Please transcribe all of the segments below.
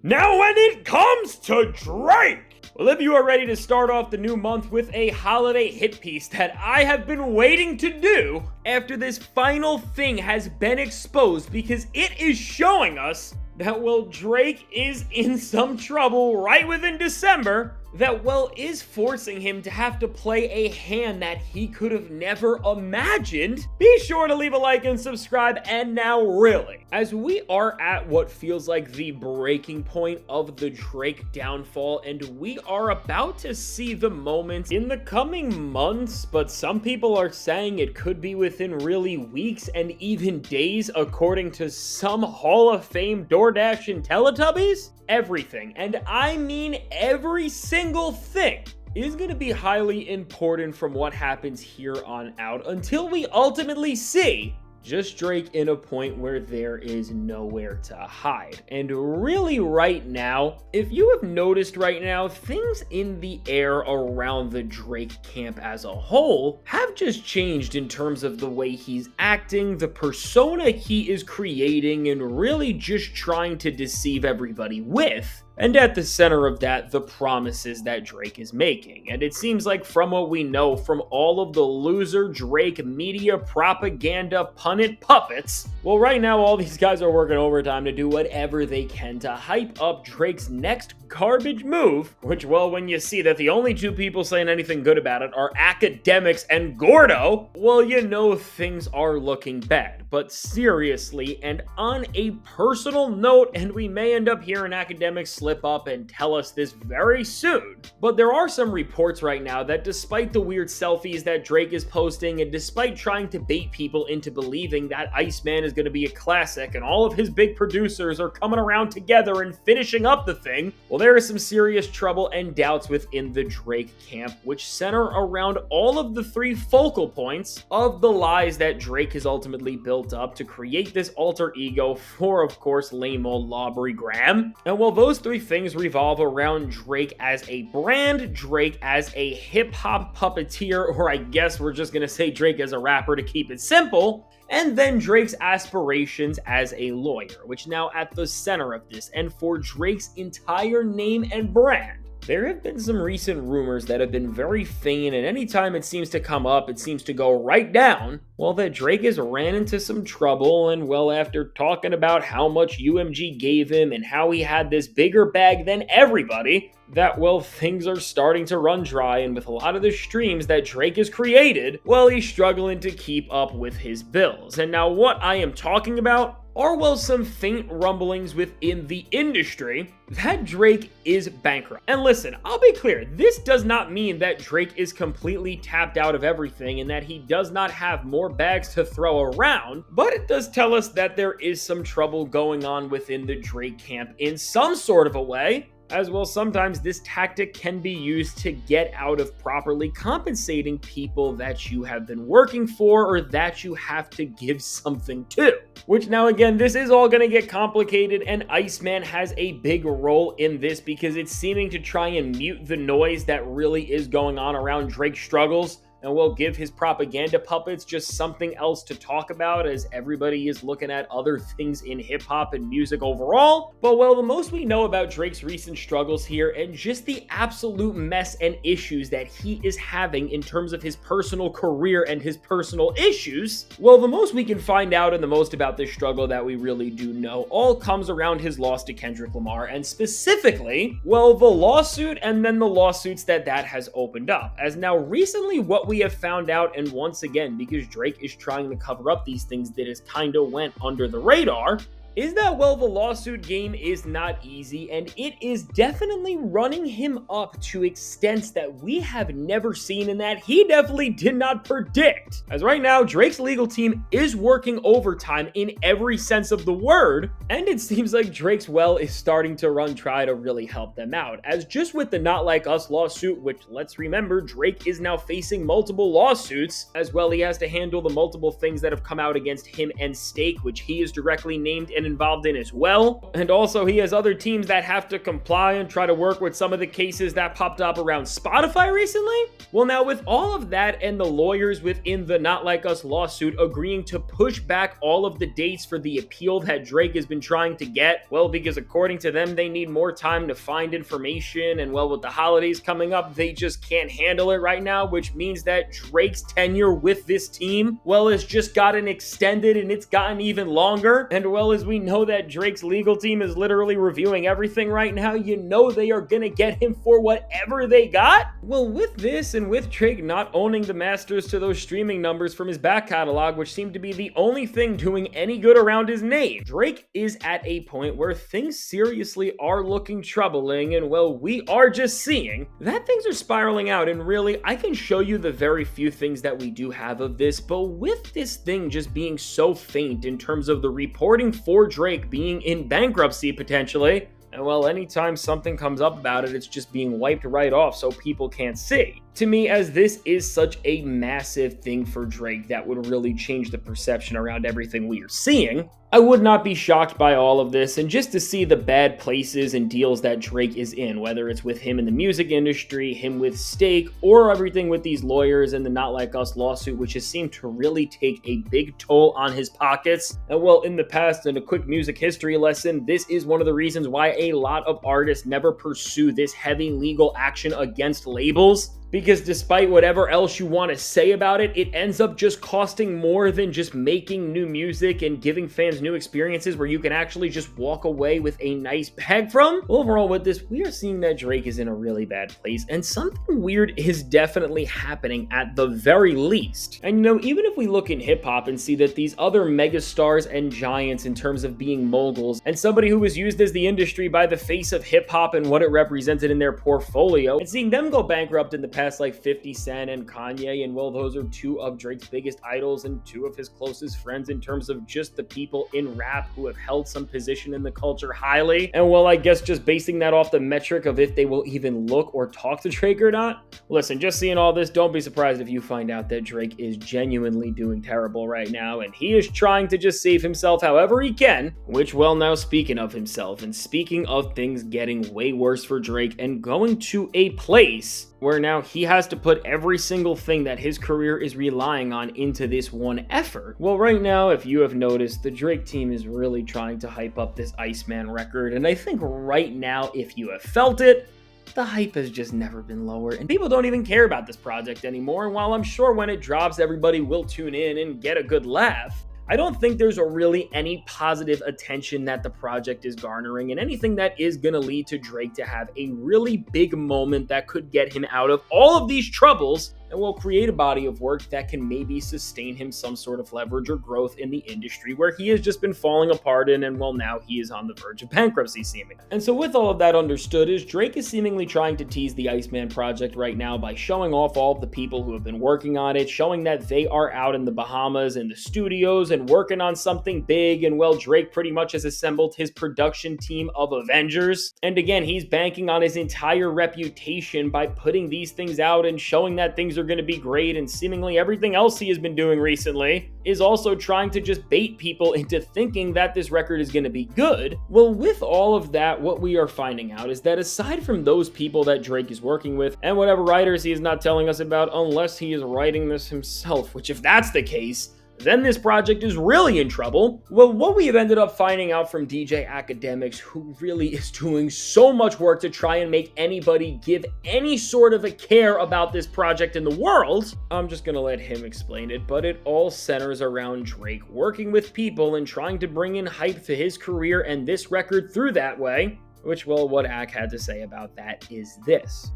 Now when it comes to Drake, well, if you are ready to start off the new month with a holiday hit piece that I have been waiting to do after this final thing has been exposed, because it is showing us that, well, Drake is in some trouble right within December, that, well, is forcing him to have to play a hand that he could have never imagined. Be sure to leave a like and subscribe. And now really, as we are at what feels like the breaking point of the Drake downfall, and we are about to see the moment in the coming months, but some people are saying it could be within really weeks and even days, according to some Hall of Fame DoorDash and Teletubbies. Everything, and I mean every single thing, is going to be highly important from what happens here on out until we ultimately see just Drake in a point where there is nowhere to hide. And really right now, if you have noticed right now, things in the air around the Drake camp as a whole have just changed in terms of the way he's acting, the persona he is creating, and really just trying to deceive everybody with. And at the center of that, the promises that Drake is making. And it seems like from what we know from all of the loser Drake media propaganda punnet puppets, well, right now all these guys are working overtime to do whatever they can to hype up Drake's next garbage move, which, well, when you see that the only two people saying anything good about it are academics and Gordo, well, you know things are looking bad. But seriously, and on a personal note, and we may end up hearing academics slip up and tell us this very soon, but there are some reports right now that despite the weird selfies that Drake is posting, and despite trying to bait people into believing that Iceman is going to be a classic and all of his big producers are coming around together and finishing up the thing, well, there is some serious trouble and doubts within the Drake camp, which center around all of the three focal points of the lies that Drake has ultimately built up to create this alter ego for, of course, lame old Lobbery Graham. And while those three things revolve around Drake as a brand, Drake as a hip-hop puppeteer, or I guess we're just gonna say Drake as a rapper to keep it simple, and then Drake's aspirations as a lawyer, which now at the center of this, and for Drake's entire name and brand, there have been some recent rumors that have been very faint, and anytime it seems to come up, it seems to go right down. Well, that Drake has ran into some trouble, and well, after talking about how much UMG gave him and how he had this bigger bag than everybody, that, well, things are starting to run dry, and with a lot of the streams that Drake has created, well, he's struggling to keep up with his bills. And now what I am talking about are, well, some faint rumblings within the industry that Drake is bankrupt. And listen, I'll be clear, this does not mean that Drake is completely tapped out of everything and that he does not have more bags to throw around, but it does tell us that there is some trouble going on within the Drake camp in some sort of a way. As well, sometimes this tactic can be used to get out of properly compensating people that you have been working for or that you have to give something to. Which now again, this is all going to get complicated, and Iceman has a big role in this because it's seeming to try and mute the noise that really is going on around Drake's struggles, and will give his propaganda puppets just something else to talk about as everybody is looking at other things in hip-hop and music overall. But well, the most we know about Drake's recent struggles here and just the absolute mess and issues that he is having in terms of his personal career and his personal issues, well, the most we can find out and the most about this struggle that we really do know all comes around his loss to Kendrick Lamar, and specifically, well, the lawsuit and then the lawsuits that has opened up. As now recently what we have found out, and once again, because Drake is trying to cover up these things that has kind of went under the radar, is that, well, the lawsuit game is not easy, and it is definitely running him up to extents that we have never seen and that he definitely did not predict. As right now, Drake's legal team is working overtime in every sense of the word, and it seems like Drake's well is starting to run dry to really help them out. As just with the Not Like Us lawsuit, which, let's remember, Drake is now facing multiple lawsuits, as well he has to handle the multiple things that have come out against him and Stake, which he is directly named and involved in as well. And also he has other teams that have to comply and try to work with some of the cases that popped up around Spotify recently. Well, now with all of that and the lawyers within the Not Like Us lawsuit agreeing to push back all of the dates for the appeal that Drake has been trying to get, well, because according to them, they need more time to find information, and well, with the holidays coming up, they just can't handle it right now, which means that Drake's tenure with this team, well, has just gotten extended and it's gotten even longer. And well, as we know that Drake's legal team is literally reviewing everything right now, you know they are gonna get him for whatever they got. Well, with this and with Drake not owning the masters to those streaming numbers from his back catalog, which seemed to be the only thing doing any good around his name, Drake is at a point where things seriously are looking troubling, and well, we are just seeing that things are spiraling out. And really, I can show you the very few things that we do have of this, but with this thing just being so faint in terms of the reporting for Drake being in bankruptcy potentially, and well, anytime something comes up about it, it's just being wiped right off so people can't see. To me, as this is such a massive thing for Drake that would really change the perception around everything we are seeing, I would not be shocked by all of this. And just to see the bad places and deals that Drake is in, whether it's with him in the music industry, him with Stake, or everything with these lawyers and the Not Like Us lawsuit, which has seemed to really take a big toll on his pockets. And well, in the past, in a quick music history lesson, this is one of the reasons why a lot of artists never pursue this heavy legal action against labels. Because despite whatever else you want to say about it, it ends up just costing more than just making new music and giving fans new experiences where you can actually just walk away with a nice bag from. Overall with this, we are seeing that Drake is in a really bad place, and something weird is definitely happening at the very least. And you know, even if we look in hip-hop and see that these other megastars and giants in terms of being moguls, and somebody who was used as the industry by the face of hip-hop and what it represented in their portfolio, and seeing them go bankrupt in the past, like 50 Cent and Kanye, and well, those are two of Drake's biggest idols and two of his closest friends in terms of just the people in rap who have held some position in the culture highly. And well, I guess just basing that off the metric of if they will even look or talk to Drake or not. Listen, just seeing all this, don't be surprised if you find out that Drake is genuinely doing terrible right now, and he is trying to just save himself however he can, which, well, now speaking of himself and speaking of things getting way worse for Drake and going to a place where now he has to put every single thing that his career is relying on into this one effort. Well, right now, if you have noticed, the Drake team is really trying to hype up this Iceman record, and I think right now, if you have felt it, the hype has just never been lower, and people don't even care about this project anymore. And while I'm sure when it drops, everybody will tune in and get a good laugh, I don't think there's really any positive attention that the project is garnering, and anything that is going to lead to Drake to have a really big moment that could get him out of all of these troubles and will create a body of work that can maybe sustain him some sort of leverage or growth in the industry where he has just been falling apart in, and well, now he is on the verge of bankruptcy seemingly. And so with all of that understood, is Drake is seemingly trying to tease the Iceman project right now by showing off all of the people who have been working on it, showing that they are out in the Bahamas in the studios and working on something big, and well, Drake pretty much has assembled his production team of Avengers. And again, he's banking on his entire reputation by putting these things out and showing that things are going to be great, and seemingly everything else he has been doing recently is also trying to just bait people into thinking that this record is going to be good. Well, with all of that, what we are finding out is that aside from those people that Drake is working with and whatever writers he is not telling us about unless he is writing this himself, which if that's the case, then this project is really in trouble. Well, what we have ended up finding out from DJ Academics, who really is doing so much work to try and make anybody give any sort of a care about this project in the world, I'm just gonna let him explain it, but it all centers around Drake working with people and trying to bring in hype to his career and this record through that way, which, well, what Ak had to say about that is this.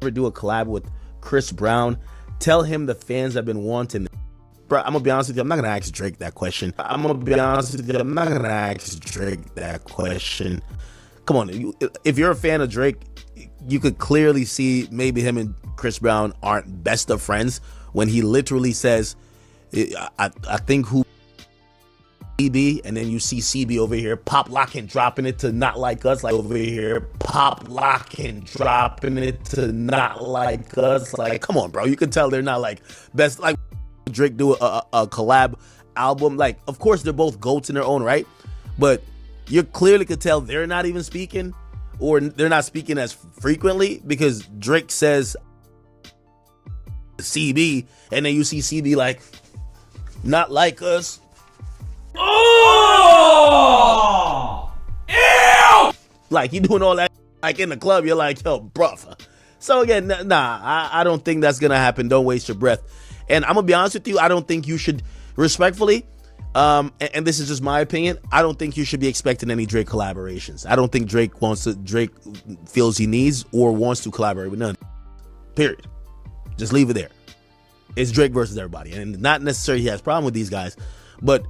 Ever do a collab with Chris Brown? Tell him the fans have been wanting. Bro, I'm gonna be honest with you, I'm not gonna ask Drake that question. I'm gonna be honest with you, I'm not gonna ask Drake that question. Come on, if you're a fan of Drake, you could clearly see maybe him and Chris Brown aren't best of friends when he literally says, I think who CB, and then you see CB over here pop locking, dropping it to Not Like Us, like over here pop locking, dropping it to Not Like Us. Like, come on, bro, you can tell they're not like best. Like Drake do a collab album, like of course they're both GOATs in their own right, but you clearly could tell they're not even speaking, or they're not speaking as frequently, because Drake says CB, and then you see CB like, not like us. Oh! Ew! Like, he doing all that, like, in the club, you're like, yo, bruh. So again, I don't think that's gonna happen. Don't waste your breath. And I'm gonna be honest with you, I don't think you should, respectfully, and this is just my opinion, I don't think you should be expecting any Drake collaborations. I don't think Drake feels he needs or wants to collaborate with none. Period. Just leave it there. It's Drake versus everybody. And not necessarily he has a problem with these guys, but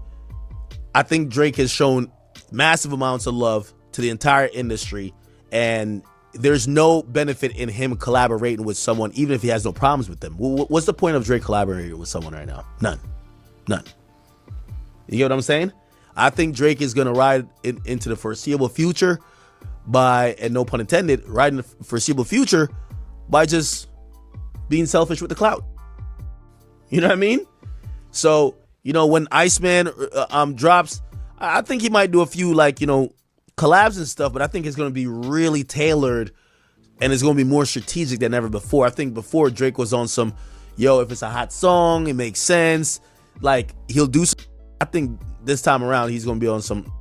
I think Drake has shown massive amounts of love to the entire industry, and there's no benefit in him collaborating with someone, even if he has no problems with them. What's the point of Drake collaborating with someone right now? None. You get what I'm saying? I think Drake is going to ride into the foreseeable future and no pun intended, ride in the foreseeable future by just being selfish with the clout. You know what I mean? So, when Iceman drops, I think he might do a few, collabs and stuff, but I think it's going to be really tailored, and it's going to be more strategic than ever before. I think before Drake was on some, if it's a hot song, it makes sense. Like, he'll do some. I think this time around he's going to be on some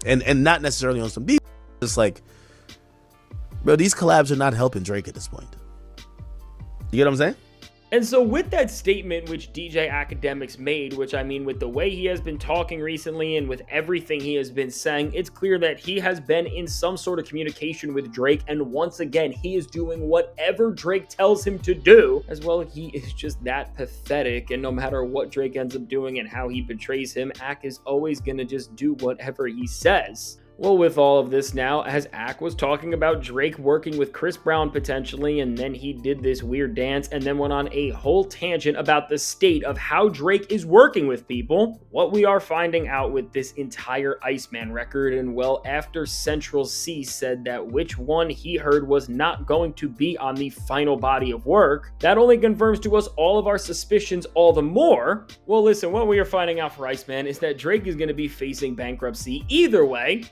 and not necessarily on some beat. Just like, bro, these collabs are not helping Drake at this point. You get what I'm saying? And so with that statement which DJ Academics made, which I mean with the way he has been talking recently and with everything he has been saying, it's clear that he has been in some sort of communication with Drake, and once again, he is doing whatever Drake tells him to do. As well, he is just that pathetic, and no matter what Drake ends up doing and how he betrays him, Ak is always gonna just do whatever he says. Well, with all of this now, as Ak was talking about Drake working with Chris Brown potentially, and then he did this weird dance and then went on a whole tangent about the state of how Drake is working with people, what we are finding out with this entire Iceman record, and well, after Central C said that which one he heard was not going to be on the final body of work, that only confirms to us all of our suspicions all the more. Well, listen, what we are finding out for Iceman is that Drake is going to be facing bankruptcy either way,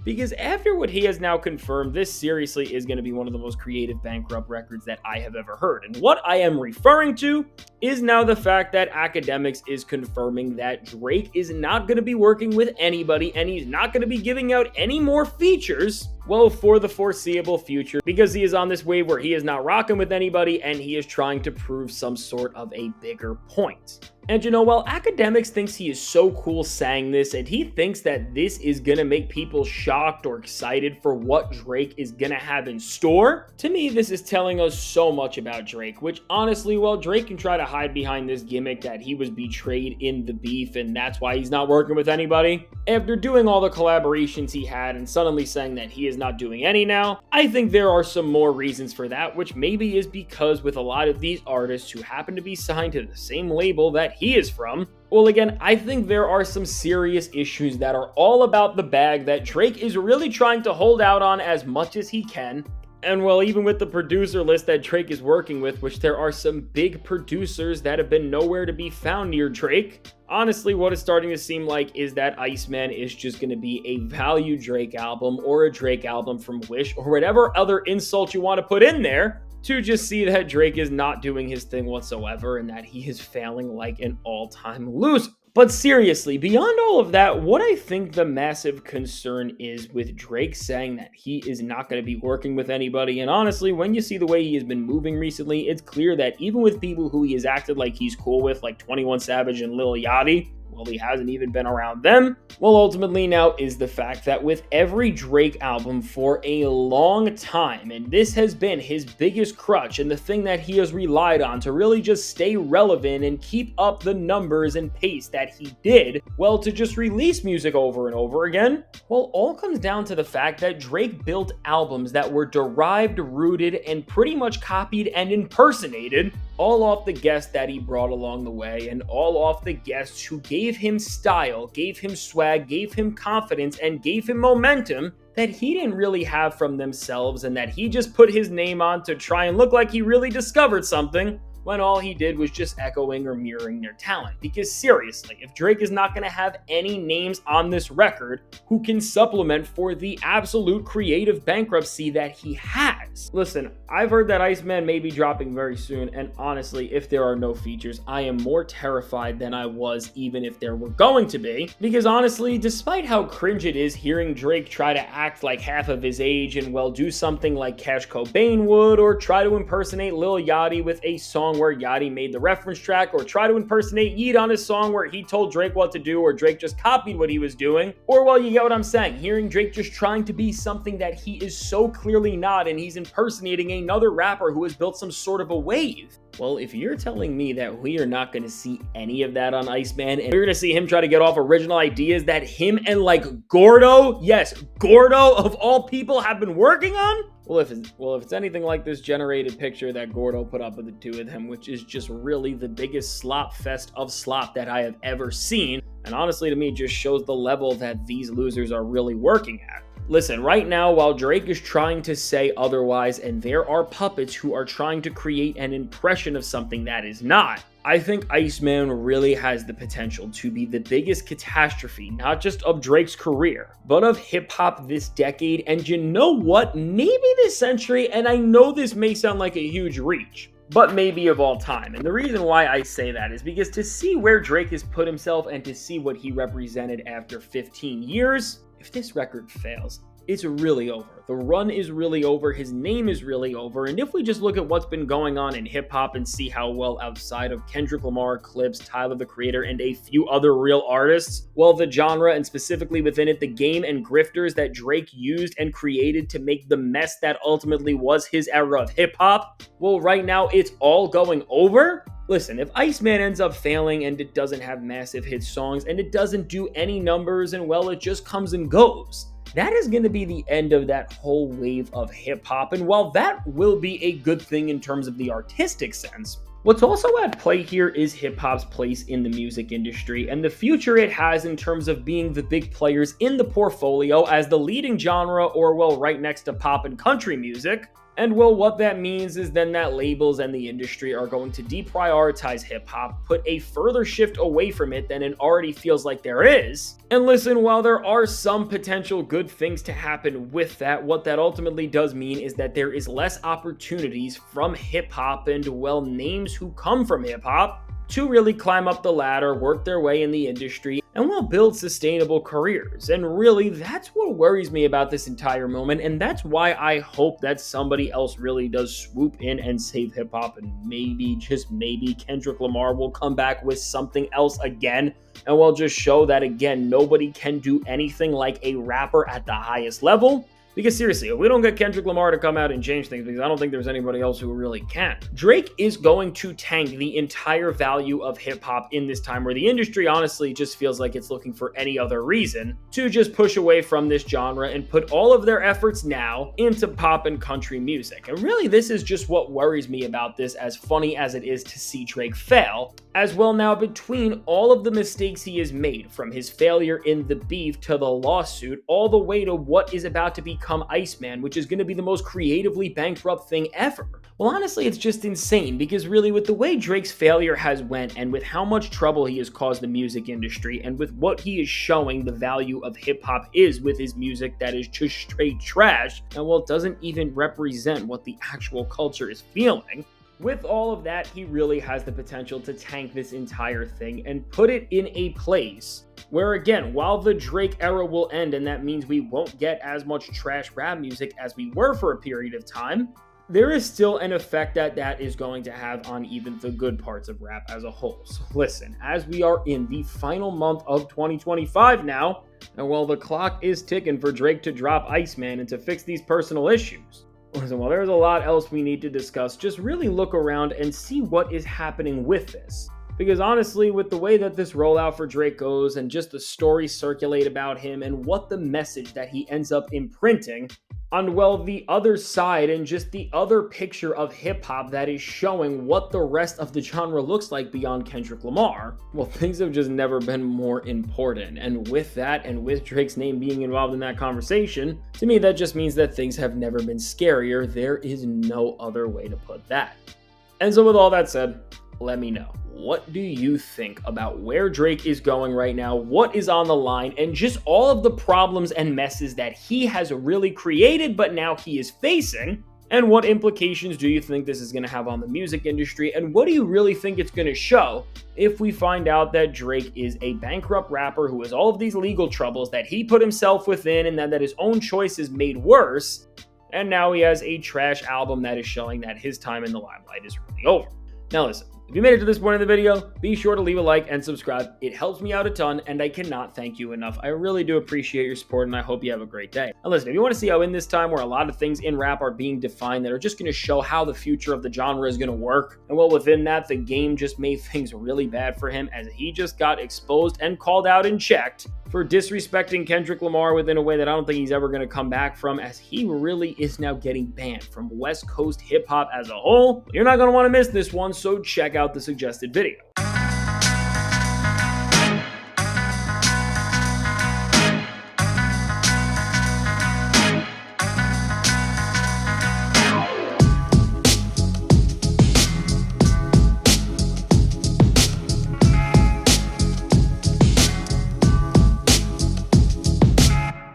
because after what he has now confirmed, this seriously is going to be one of the most creative Bankrupt records that I have ever heard. And what I am referring to is now the fact that Academics is confirming that Drake is not going to be working with anybody, and he's not going to be giving out any more features, well, for the foreseeable future, because he is on this wave where he is not rocking with anybody and he is trying to prove some sort of a bigger point. And while Academics thinks he is so cool saying this, and he thinks that this is gonna make people shocked or excited for what Drake is gonna have in store, to me, this is telling us so much about Drake, which honestly, well, Drake can try to hide behind this gimmick that he was betrayed in the beef and that's why he's not working with anybody. After doing all the collaborations he had and suddenly saying that he is not doing any now, I think there are some more reasons for that, which maybe is because with a lot of these artists who happen to be signed to the same label that he is from, well, again, I think there are some serious issues that are all about the bag that Drake is really trying to hold out on as much as he can. And well, even with the producer list that Drake is working with, which there are some big producers that have been nowhere to be found near Drake, honestly, what it's starting to seem like is that Iceman is just going to be a value Drake album or a Drake album from Wish or whatever other insult you want to put in there, to just see that Drake is not doing his thing whatsoever and that he is failing like an all-time loser. But seriously, beyond all of that, what I think the massive concern is with Drake saying that he is not going to be working with anybody, and honestly, when you see the way he has been moving recently, it's clear that even with people who he has acted like he's cool with, like 21 Savage and Lil Yachty, well, he hasn't even been around them. Well, ultimately now is the fact that with every Drake album for a long time, and this has been his biggest crutch and the thing that he has relied on to really just stay relevant and keep up the numbers and pace that he did, well, to just release music over and over again, well, all comes down to the fact that Drake built albums that were derived, rooted, and pretty much copied and impersonated, all off the guests that he brought along the way, and all off the guests who gave him style, gave him swag, gave him confidence, and gave him momentum that he didn't really have from themselves, and that he just put his name on to try and look like he really discovered something. when all he did was just echoing or mirroring their talent. Because seriously, if Drake is not going to have any names on this record who can supplement for the absolute creative bankruptcy that he has. Listen, I've heard that Iceman may be dropping very soon, and honestly, if there are no features, I am more terrified than I was even if there were going to be. Because honestly, despite how cringe it is hearing Drake try to act like half of his age and well do something like Cash Cobain would, or try to impersonate Lil Yachty with a song where Yachty made the reference track, or try to impersonate Yeat on his song where he told Drake what to do, or Drake just copied what he was doing, or well, you get what I'm saying, hearing Drake just trying to be something that he is so clearly not, and he's impersonating another rapper who has built some sort of a wave. Well, if you're telling me that we are not going to see any of that on Iceman, and we're going to see him try to get off original ideas that him and like Gordo, yes, Gordo of all people have been working on? Well, if it's anything like this generated picture that Gordo put up of the two of them, which is just really the biggest slop fest of slop that I have ever seen, and honestly to me just shows the level that these losers are really working at. Listen, right now, while Drake is trying to say otherwise, and there are puppets who are trying to create an impression of something that is not, I think Iceman really has the potential to be the biggest catastrophe, not just of Drake's career, but of hip-hop this decade, and you know what? Maybe this century, and I know this may sound like a huge reach, but maybe of all time. And the reason why I say that is because to see where Drake has put himself and to see what he represented after 15 years, if this record fails, it's really over. The run is really over, his name is really over, and if we just look at what's been going on in hip-hop and see how well outside of Kendrick Lamar, Clips, Tyler the Creator, and a few other real artists, well, the genre, and specifically within it, the game and grifters that Drake used and created to make the mess that ultimately was his era of hip-hop, well, right now, it's all going over. Listen, if Iceman ends up failing and it doesn't have massive hit songs and it doesn't do any numbers and well, it just comes and goes, that is going to be the end of that whole wave of hip-hop. And while that will be a good thing in terms of the artistic sense, what's also at play here is hip-hop's place in the music industry and the future it has in terms of being the big players in the portfolio as the leading genre, or well, right next to pop and country music. And well, what that means is then that labels and the industry are going to deprioritize hip-hop, put a further shift away from it than it already feels like there is. And listen, while there are some potential good things to happen with that, what that ultimately does mean is that there is less opportunities from hip-hop and, well, names who come from hip-hop to really climb up the ladder, work their way in the industry, and will build sustainable careers. And really, that's what worries me about this entire moment, and that's why I hope that somebody else really does swoop in and save hip-hop, and maybe, just maybe, Kendrick Lamar will come back with something else again, and will just show that, again, nobody can do anything like a rapper at the highest level. Because seriously, if we don't get Kendrick Lamar to come out and change things, because I don't think there's anybody else who really can, Drake is going to tank the entire value of hip-hop in this time where the industry honestly just feels like it's looking for any other reason to just push away from this genre and put all of their efforts now into pop and country music. And really, this is just what worries me about this, as funny as it is to see Drake fail. As well, now between all of the mistakes he has made, from his failure in the beef to the lawsuit, all the way to what is about to become Iceman, which is going to be the most creatively bankrupt thing ever. Well, honestly, it's just insane, because really with the way Drake's failure has went, and with how much trouble he has caused the music industry, and with what he is showing the value of hip-hop is with his music that is just straight trash, and well, it doesn't even represent what the actual culture is feeling. With all of that, he really has the potential to tank this entire thing and put it in a place where, again, while the Drake era will end, and that means we won't get as much trash rap music as we were for a period of time, there is still an effect that is going to have on even the good parts of rap as a whole. So listen, as we are in the final month of 2025 now, and while the clock is ticking for Drake to drop Iceman and to fix these personal issues, listen, while there's a lot else we need to discuss, just really look around and see what is happening with this. Because honestly, with the way that this rollout for Drake goes and just the stories circulate about him and what the message that he ends up imprinting on, well, the other side and just the other picture of hip-hop that is showing what the rest of the genre looks like beyond Kendrick Lamar, well, things have just never been more important. And with that, and with Drake's name being involved in that conversation, to me, that just means that things have never been scarier. There is no other way to put that. And so with all that said, let me know. What do you think about where Drake is going right now? What is on the line? And just all of the problems and messes that he has really created, but now he is facing. And what implications do you think this is going to have on the music industry? And what do you really think it's going to show if we find out that Drake is a bankrupt rapper who has all of these legal troubles that he put himself within and that his own choices made worse? And now he has a trash album that is showing that his time in the limelight is really over. Now listen, if you made it to this point in the video, be sure to leave a like and subscribe. It helps me out a ton, and I cannot thank you enough. I really do appreciate your support, and I hope you have a great day. And listen, if you want to see how in this time where a lot of things in rap are being defined that are just going to show how the future of the genre is going to work, and well, within that, the game just made things really bad for him as he just got exposed and called out and checked for disrespecting Kendrick Lamar within a way that I don't think he's ever going to come back from, as he really is now getting banned from West Coast hip-hop as a whole. You're not going to want to miss this one, so check out the suggested video.